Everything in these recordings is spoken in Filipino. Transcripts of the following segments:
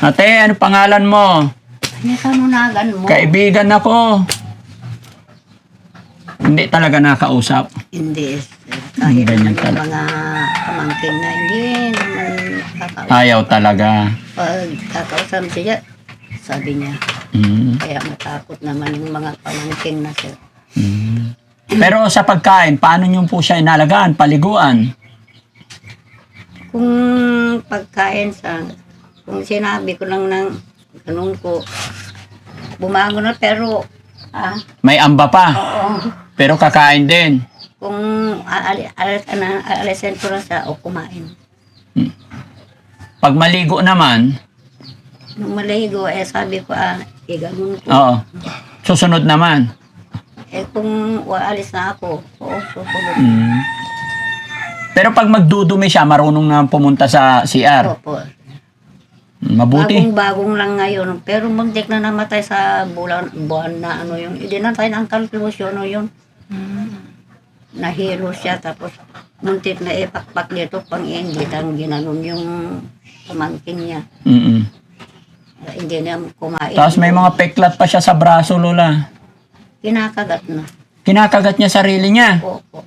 Ate, ano pangalan mo? Ano kanunagan mo? Kaibigan ako. Hindi talaga nakausap. Hindi. Kahit Ganyan yung talaga. mga pamangkin na hindi naman kakausap. Ayaw talaga. Pag kakausap siya, sabi niya, kaya matakot naman yung mga pamangkin na siya. Pero sa pagkain, paano niyo po siya inalagaan, paliguan? Kung pagkain kung sinabi ko lang ng ganun ko, bumangon na pero, May amba pa, oo, pero kakain din. kung alisin ko lang siya o kumain. Pag maligo naman, Nung maligo, sabi ko, ganun ko. oo, susunod naman. Kung alis na ako, oo, susunod. Pero pag magdudumi siya, marunong na pumunta sa CR. Opo. Mabuti. Bagong ngayon. Pero muntik na namatay sa buwan na ano yun. Hindi na tayo ng kalkulusyon yun. Nahilo siya tapos muntik na ipakpak dito pang ingitang ginanon yung pamangkin niya. Hindi na kumain. Tapos may mga peklat pa siya sa braso, Lola. Kinakagat na. Kinakagat niya sarili niya. Opo.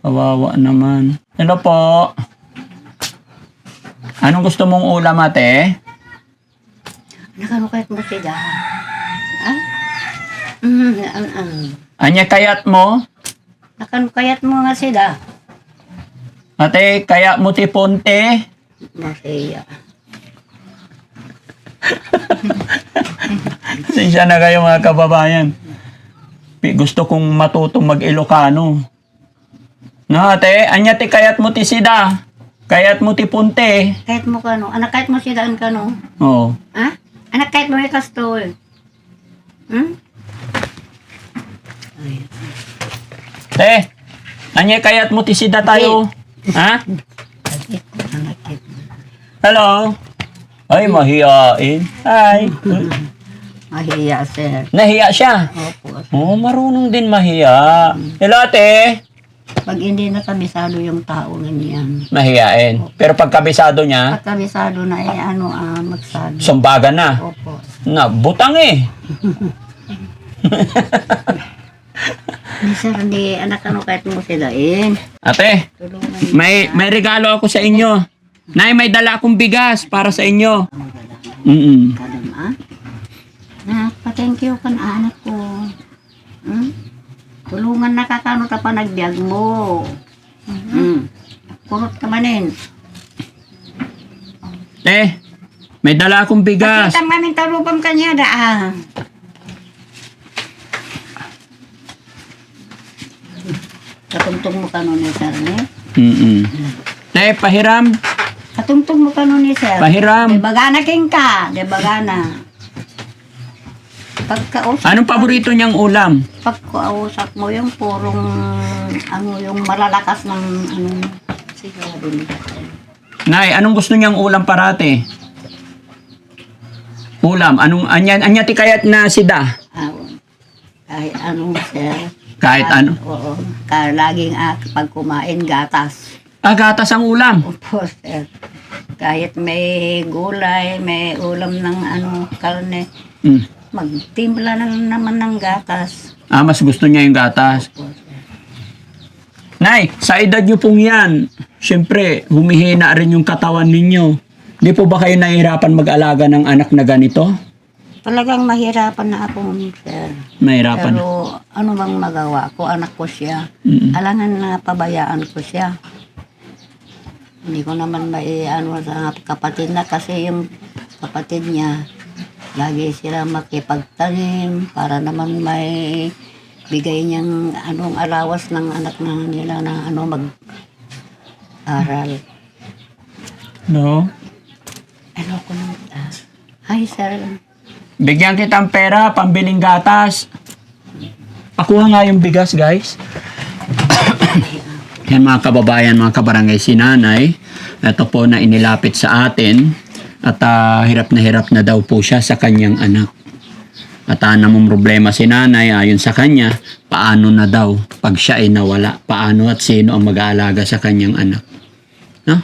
Kawawa naman. Hello po. Anong gusto mong ulam, ate? Nakanukait mo siya. Anya kayat mo? Nakanukayat mo nga sila. Ate, kaya mo ti ponte? Masaya. Sinsya na kayo mga kababayan. Gusto kong matutong mag-Ilocano. No, ate, anya ti kayat mo ti sida? Kayat mo ti punte? Kahit mo kano. Anak kahit mo sila kano. Oo. Ha? Anak kahit mo ikastol. Te, anya kayat mo ti sida tayo? Ha? Hello? Ay, mahiyain. Hi. Mahiya, sir. Nahiya siya. Opo. Oh, marunong din mahiya. Hello, ate. Pag hindi na kabisado yung tao ganyan. Mahiyain. Pero pag kabisado niya, Pag kabisado na magsabi. sumbagan na. Opo. Na, butang eh. Sir, hindi anak kahit mo sila Ate, Tulungan may regalo ako sa inyo. Nay, may dala akong bigas para sa inyo. kadam, pa-thank you ka na anak ko. Tulungan na kakano ta pa nagbiag mo. Kurot ka manin. May dala akong bigas. Kita mamin tarupam kanya da Katungtong mo kano ni sir ni? Pahiram. Katungtong mo kano ni sir? Pahiram. De bagana king ka, de bagana. Pagkausap. Anong paborito niyang ulam? Pagkausap mo yung purong yung malalakas ng sigurado nila. Nay, anong gusto niyang ulam parate? Ulam, anya ti kayat na sida? Kahit anong sir. Kahit ano? Oo. Laging pag kumain gatas. Gatas ang ulam. Opo sir. Kahit may gulay, may ulam ng karne. Magtimpla na naman ng gatas. Mas gusto niya yung gatas. Opo sir. Nay, sa edad niyo pong yan, syempre, humihina rin yung katawan ninyo. Di po ba kayo nahihirapan mag-alaga ng anak na ganito? Talagang mahirapan na ako, sir. Mahirapan. Pero ano bang magawa ko? Anak ko siya. Alangan na pabayaan ko siya. Hindi ko naman sa kapatid na kasi yung kapatid niya, lagi sila makipagtanim para naman may bigay niyang alawas ng anak na nila na mag-aral. No? Ano ko nang Hi, sir. Bigyan kitang pera, pambiling gatas. Pakuha nga yung bigas, guys. Yan mga kababayan, mga kabarangay, si nanay. Ito po na inilapit sa atin. At hirap na daw po siya sa kanyang anak. At namang problema si nanay, ayon sa kanya, paano na daw pag siya ay nawala? Paano at sino ang mag-aalaga sa kanyang anak? No?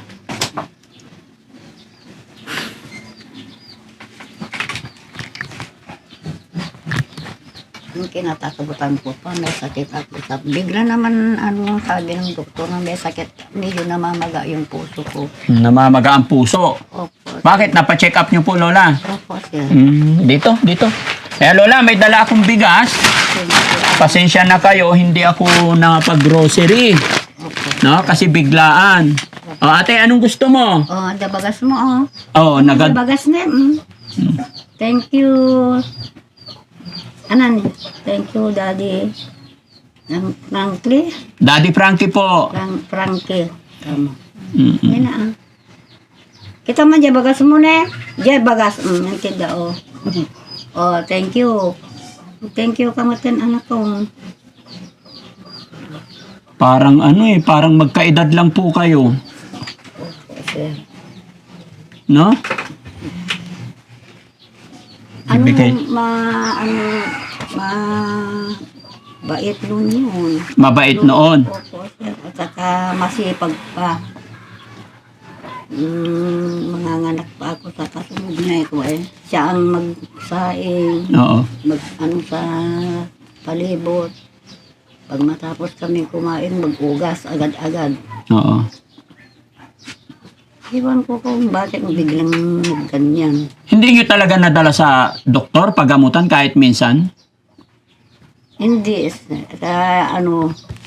Yung kinatakabutan ko pa, may sakit ako. Bigla naman, sabi ng doktor na may sakit, medyo namamaga yung puso ko. Namamaga ang puso. Opo. Bakit? Napacheck up niyo po, Lola? Opo, sir. Dito. Eh, Lola, may dala akong bigas. Pasensya na kayo, hindi ako nakapag-grocery. Opo. No? Kasi biglaan. O, ate, anong gusto mo? Oh, dabagas mo, oh. Oh, Dabagas na, Thank you. Anan? Thank you, Daddy. Frankly? Daddy Frankie po. Frankie. Tama. Mm-mm. Yan na, Kita man, dyan bagas mo na. Dyan bagas. Nantinda, oh. Oh, thank you. Thank you, kamatin, anak ko. Parang parang magkaedad lang po kayo. Sir. No? Ano Ibigay. Bait nun yun. Mabait noon. Opo, sir. At saka masipag pa. Manganganak pa ako sa kasunod na ko Siya ang magsaing, Oo. sa palibot. Pag matapos kami kumain, mag-ugas agad-agad. Oo. Iwan ko kung bakit biglang ganyan. Hindi nyo talaga nadala sa doktor pagamutan kahit minsan? Hindi.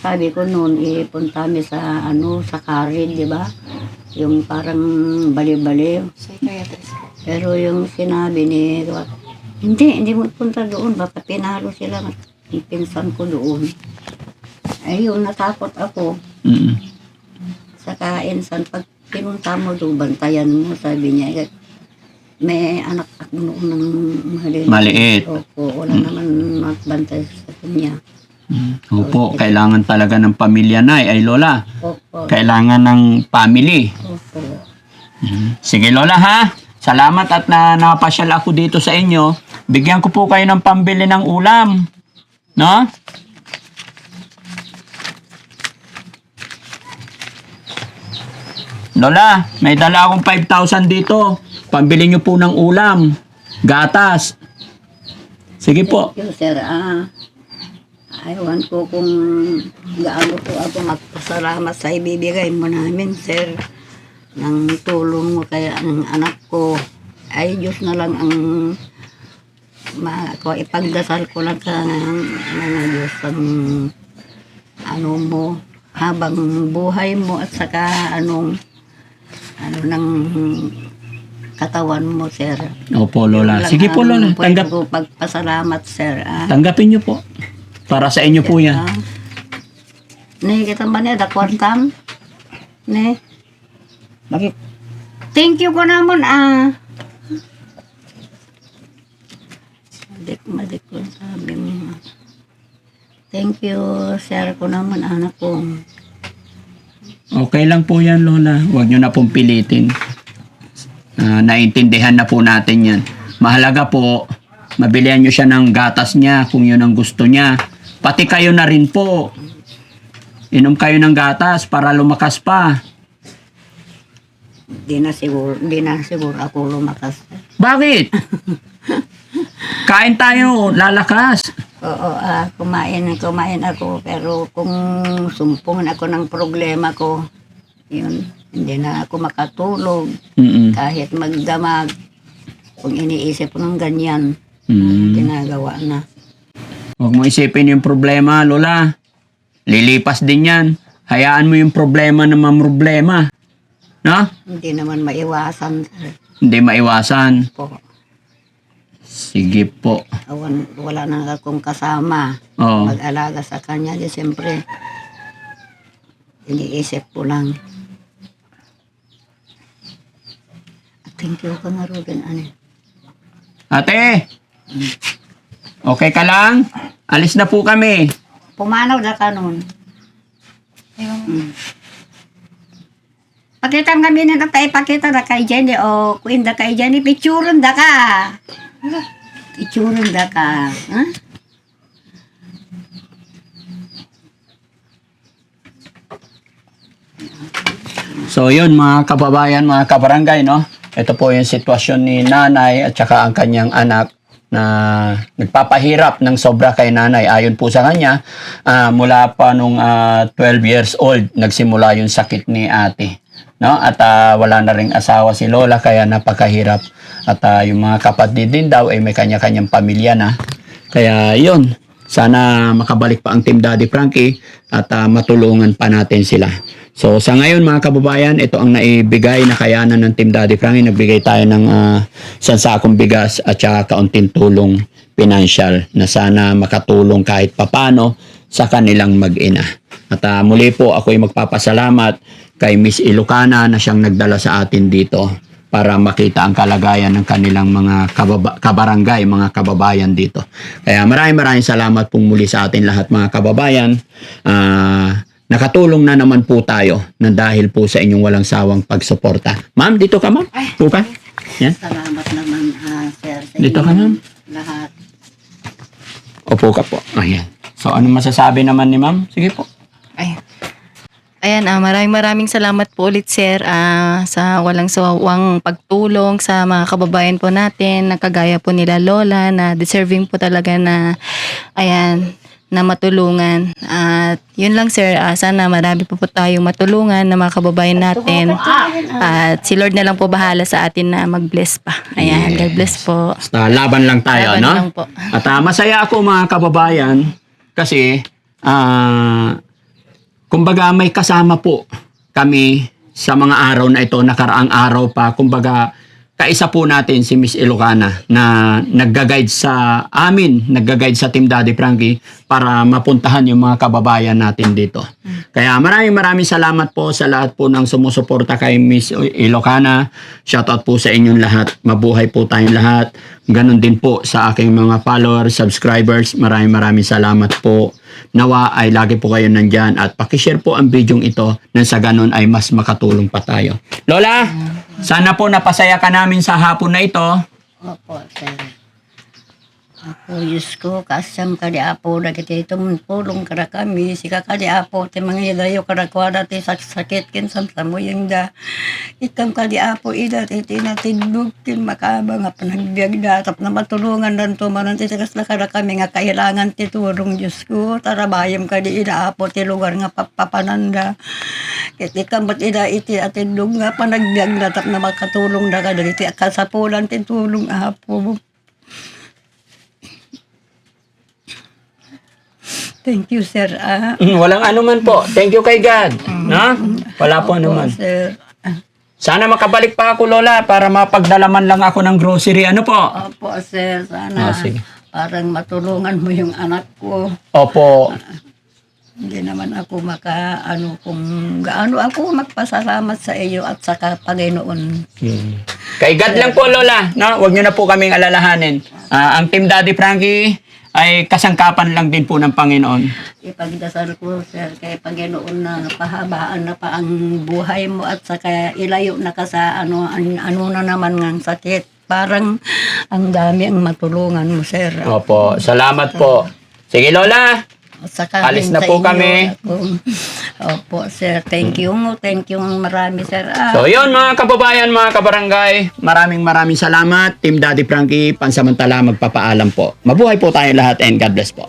Sabi ko noon, ipunta kami sa, sa Karin, di ba? Yung parang baliw-baliw. Pero yung sinabi ni, hindi mo punta doon. Baka pinalo sila ng pinsan ko doon. Ayun, natakot ako. Mm. Sa kainsan, pag pinunta mo doon, bantayan mo, sabi niya. May anak ako noon ng Maliit. Opo, wala naman magbantay sa kanya. Opo, kailangan talaga ng pamilya na ay Lola. Opo. Kailangan ng family. Opo. Sige Lola ha. Salamat at napasyal ako dito sa inyo. Bigyan ko po kayo ng pambili ng ulam. No? Lola, may dala akong 5,000 dito. Pambili nyo po ng ulam. Gatas. Sige po. Thank you, sir. Ayawan ko kung gaano po ako magpasalamat sa ibibigay mo namin, sir. Nang tulong mo kaya ang anak ko. Ay, Diyos na lang ang ipagdasal ko lang sa mga Diyos ang mo habang buhay mo at saka ng katawan mo, sir. Opo, Lola. Yun lang Sige po, ang Lola. pwede ko pagpasalamat, sir. Tanggapin nyo po. Para sa inyo po yan. Ne, kita ba niya, dakwartam? Ne? Bakit? Thank you ko naman, Madik ko sabi mo. Thank you, sir ko naman, anak ko. Okay lang po yan, Lola. Huwag nyo na pong pilitin. Naintindihan na po natin yan. Mahalaga po, mabilihan nyo siya ng gatas niya kung yun ang gusto niya. Pati kayo na rin po. Inom kayo ng gatas para lumakas pa. Di na siguro ako lumakas. Bakit? Kain tayo, lalakas. Oo, kumain ako, pero kung sumpungan ako ng problema ko, yun, hindi na ako makatulog. Mm-mm. Kahit magdamag, kung iniisip ko ng ganyan, ginagawa na. Huwag mo isipin yung problema, Lola. Lilipas din yan. Hayaan mo yung problema na mamroblema. No? Hindi naman maiwasan, sir. Hindi maiwasan. Po. Sige po. Wala na akong kasama. Oo. Mag-alaga sa kanya, di siyempre, iniisip ko lang. Thank you ka nga, Ruben. Ate! Okay ka lang? Alis na po kami. Pumanaw na ka nun. Pakita kami na tayo, pakita na kay Jenny, o kuin da kay Jenny, picturean da ka. Picturean da ka. Ha? So yun mga kababayan, mga kabarangay, no? Ito po yung sitwasyon ni nanay at saka ang kanyang anak. na nagpapahirap ng sobra kay nanay. Ayon po sa kanya, mula pa nung 12 years old, nagsimula yung sakit ni ate. No? At wala na ring asawa si Lola, kaya napakahirap. At yung mga kapatid din daw, ay may kanya-kanyang pamilya na. Kaya yun, sana makabalik pa ang Team Daddy Frankie at matulungan pa natin sila. So sa ngayon mga kababayan, ito ang naibigay na kayanan ng Team Daddy Frankie. Nagbigay tayo ng isang sakong bigas at saka kaunting tulong financial na sana makatulong kahit papano sa kanilang mag-ina. At muli po ako ay magpapasalamat kay Miss Ilocana na siyang nagdala sa atin dito para makita ang kalagayan ng kanilang mga kabarangay, mga kababayan dito. Kaya maraming salamat pong muli sa atin lahat mga kababayan. Nakatulong na naman po tayo na dahil po sa inyong walang sawang pagsuporta. Ma'am, dito ka ma'am? Po ka? Yan. Salamat naman, sir, sa Dito ka, ma'am. lahat. Opo ka po. Ayan. So, anong masasabi naman ni ma'am? Sige po. Ayan, maraming salamat po ulit sir sa walang sawang pagtulong sa mga kababayan po natin na kagaya po nila Lola na deserving po talaga na na matulungan. At yun lang sir, sana marami po tayong matulungan na mga kababayan natin. At si Lord na lang po bahala sa atin na mag-bless pa. Ayan, God bless po. Basta laban lang tayo, Laban no? lang po. At masaya ako mga kababayan kasi kumbaga may kasama po kami sa mga araw na ito, nakaraang araw pa. Kumbaga kaisa po natin si Miss Ilocana na nagga-guide sa amin, nagga-guide sa Team Daddy Frankie para mapuntahan yung mga kababayan natin dito. Kaya maraming salamat po sa lahat po ng sumusuporta kay Miss Ilocana. Shoutout po sa inyong lahat. Mabuhay po tayong lahat. Ganon din po sa aking mga followers, subscribers. Maraming salamat po. Nawa ay lagi po kayo nandyan at pakishare po ang video ito nang sa ganon ay mas makatulong pa tayo. Lola, sana po napasaya ka namin sa hapon na ito. Opo, sir. Ako, Diyos ko, kasam ka di apo na kita itong pulong kara kami. Sika ka di apo, ti mga hilayo kara kwa dati sakit kinsam sa mo yung da. Ikam ka di apo, ida, iti natindog kin makaba nga panagbiag datap na matulungan dan tumanan ti sakas na kara kami nga kailangan ti tulong Diyos ko. Tarabayam ka di ida apo, ti lugar nga papananda. Iti kambat ida iti atindog nga panagbiag datap na makatulong na ka dali ti kasapulan ti tulong apo. Thank you, sir. Walang anuman po. Thank you kay God. No? Wala po naman. Sir. Sana makabalik pa ako, Lola, para mapagdalaman lang ako ng grocery. Ano po? Opo, sir. Sana Sige. parang matulungan mo yung anak ko. Opo. Hindi naman ako kung gaano ako magpasalamat sa iyo at sa Panginoon. Kay God lang po, Lola. No? Huwag niyo na po kaming alalahanin. Ang Team Daddy Frankie ay kasangkapan lang din po ng Panginoon. Ipagdasal ko, sir, kay Panginoon na pahabaan na pa ang buhay mo at saka ilayo na ka sa ano na naman ng sakit. Parang ang dami ang matulungan mo, sir. Opo, salamat po. Sige, Lola. Saka Alis din na sa po inyo kami. ako. Opo, sir. Thank you. Thank you marami, sir. So, yun mga kababayan, mga kabarangay. Maraming salamat. Team Daddy Frankie, pansamantala magpapaalam po. Mabuhay po tayo lahat and God bless po.